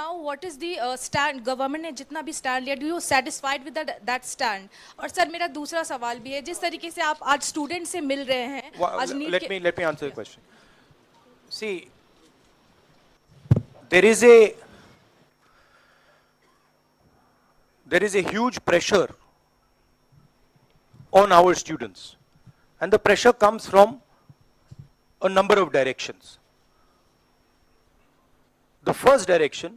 now what is the stand government ने जितना भी stand लिया, do you satisfied with that stand? और सर मेरा दूसरा सवाल भी है, जिस तरीके से आप आज स्टूडेंट से मिल रहे हैं, आज let me answer the question. See, there is a huge pressure on our students, and the pressure comes from a number of directions. The first direction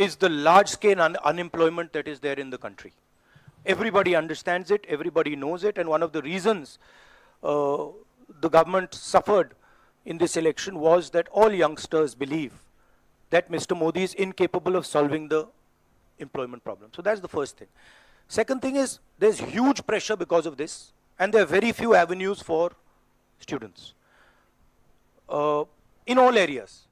is the large scale unemployment that is there in the country. Everybody understands it, everybody knows it, and one of the reasons the government suffered in this election was that all youngsters believe that Mr. Modi is incapable of solving the employment problem. So that's the first thing. Second thing is there's huge pressure because of this, and there are very few avenues for students in all areas.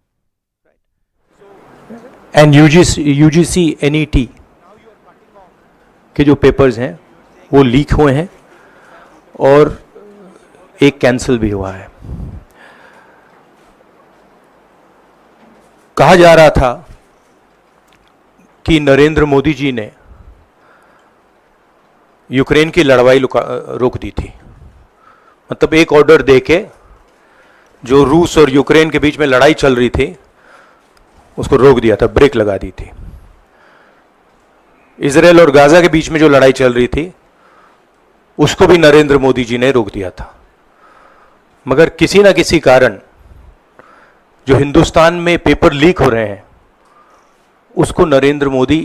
And UGC NET के जो papers हैं वो leak हुए हैं और एक cancel भी हुआ है. कहा जा रहा था कि नरेंद्र मोदी जी ने यूक्रेन की लड़ाई रोक दी थी. मतलब एक ऑर्डर देके जो रूस और यूक्रेन के बीच में लड़ाई चल रही थी उसको रोक दिया था, ब्रेक लगा दी थी. इजराइल और गाजा के बीच में जो लड़ाई चल रही थी उसको भी नरेंद्र मोदी जी ने रोक दिया था. मगर किसी ना किसी कारण जो हिंदुस्तान में पेपर लीक हो रहे हैं उसको नरेंद्र मोदी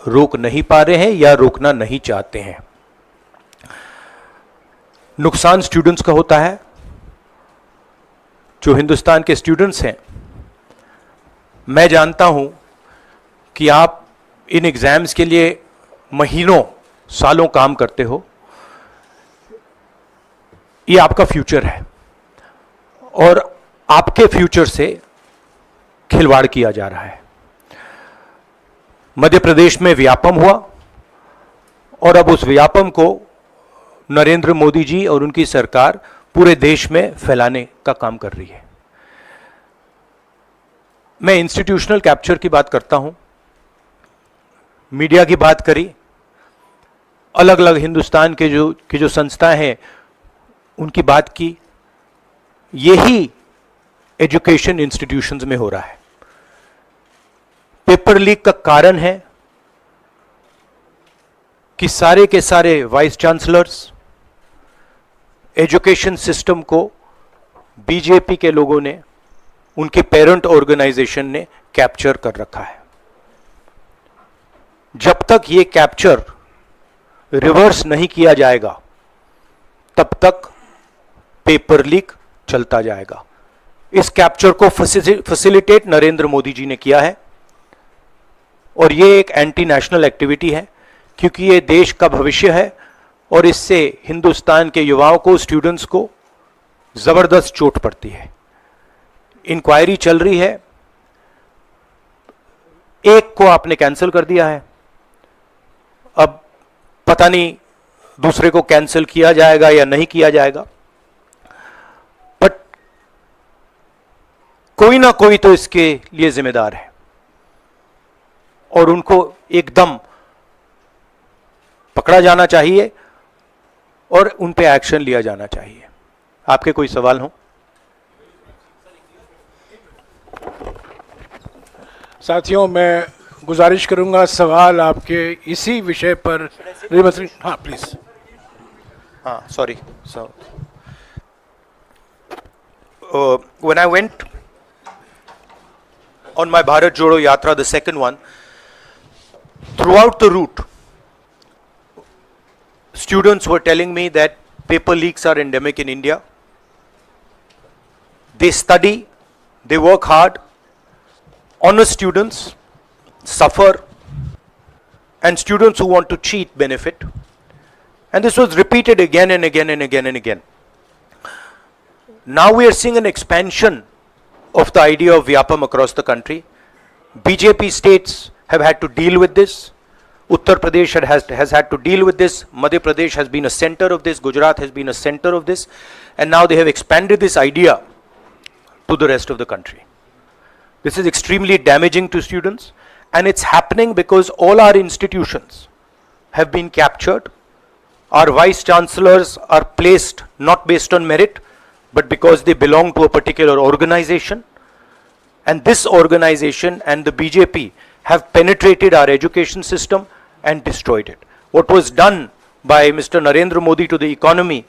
रोक नहीं पा रहे हैं या रोकना नहीं चाहते हैं. नुकसान स्टूडेंट्स का होता है. जो हिंदुस्तान के स्टूडेंट्स हैं, मैं जानता हूं कि आप इन एग्जाम्स के लिए महीनों सालों काम करते हो. ये आपका फ्यूचर है और आपके फ्यूचर से खिलवाड़ किया जा रहा है. मध्य प्रदेश में व्यापम हुआ और अब उस व्यापम को नरेंद्र मोदी जी और उनकी सरकार पूरे देश में फैलाने का काम कर रही है. मैं इंस्टीट्यूशनल कैप्चर की बात करता हूं, मीडिया की बात करी, अलग अलग हिंदुस्तान के जो संस्थाएं हैं उनकी बात की. यही एजुकेशन इंस्टीट्यूशंस में हो रहा है. पेपर लीक का कारण है कि सारे के सारे वाइस चांसलर्स, एजुकेशन सिस्टम को बीजेपी के लोगों ने, उनके पेरेंट ऑर्गेनाइजेशन ने कैप्चर कर रखा है. जब तक ये कैप्चर रिवर्स नहीं किया जाएगा तब तक पेपर लीक चलता जाएगा. इस कैप्चर को फैसिलिटेट नरेंद्र मोदी जी ने किया है और ये एक एंटी नेशनल एक्टिविटी है क्योंकि ये देश का भविष्य है और इससे हिंदुस्तान के युवाओं को, स्टूडेंट्स को जबरदस्त चोट पड़ती है. इंक्वायरी चल रही है, एक को आपने कैंसिल कर दिया है, अब पता नहीं दूसरे को कैंसिल किया जाएगा या नहीं किया जाएगा. बट कोई ना कोई तो इसके लिए जिम्मेदार है और उनको एकदम पकड़ा जाना चाहिए और उन पे एक्शन लिया जाना चाहिए. आपके कोई सवाल हो? साथियों, मैं गुजारिश करूंगा सवाल आपके इसी विषय पर. हाँ प्लीज. हाँ, sorry. So, when I went on my Bharat Jodo Yatra, the second one, throughout the route, students were telling me that paper leaks are endemic in India. They study, they work hard, honest students suffer, and students who want to cheat benefit. And this was repeated again and again and again and again. Now we are seeing an expansion of the idea of Vyapam across the country. BJP states have had to deal with this. Uttar Pradesh has had to deal with this. Madhya Pradesh has been a center of this. Gujarat has been a center of this. And now they have expanded this idea to the rest of the country. This is extremely damaging to students. And it's happening because all our institutions have been captured. Our vice chancellors are placed not based on merit, but because they belong to a particular organization. And this organization and the BJP have penetrated our education system and destroyed it. What was done by Mr. Narendra Modi to the economy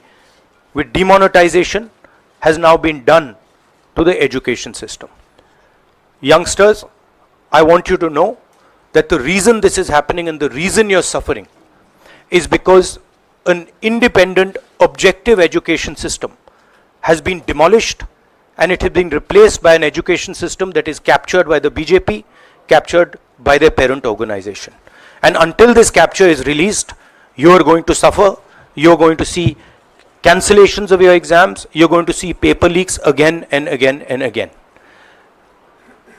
with demonetization has now been done to the education system. Youngsters, I want you to know that the reason this is happening and the reason you're suffering is because an independent, objective education system has been demolished, and it has been replaced by an education system that is captured by the BJP, captured by their parent organization. And until this capture is released, you are going to suffer. You are going to see cancellations of your exams. You are going to see paper leaks again and again and again.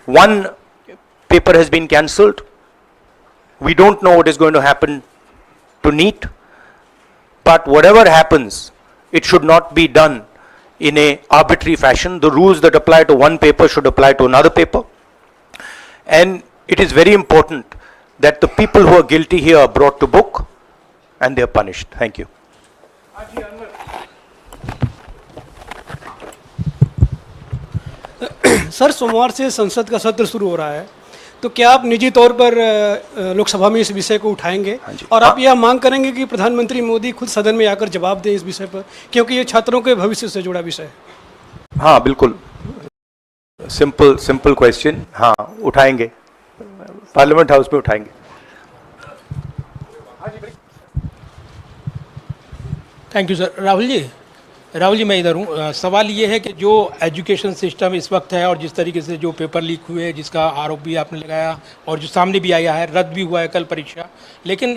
One paper has been cancelled. We don't know what is going to happen to NEET, but whatever happens, it should not be done in a arbitrary fashion. The rules that apply to one paper should apply to another paper. And it is very important that the people who are guilty here are brought to book and they are punished. Thank you. Sir, सोमवार से संसद का सत्र शुरू हो रहा है, तो क्या आप निजी तौर पर लोकसभा में इस विषय को उठाएंगे और आप यह मांग करेंगे कि प्रधानमंत्री मोदी खुद सदन में आकर जवाब दें इस विषय पर, क्योंकि ये छात्रों के भविष्य से जुड़ा विषय है? हाँ, बिल्कुल, सिंपल क्वेश्चन. हाँ, उठाएंगे, पार्लियामेंट हाउस में उठाएंगे. Thank you sir. Rahul ji मैं इधर हूँ. सवाल ये है कि जो एजुकेशन सिस्टम इस वक्त है और जिस तरीके से जो पेपर लीक हुए जिसका आरोप भी आपने लगाया और जो सामने भी आया है, रद्द भी हुआ है कल परीक्षा, लेकिन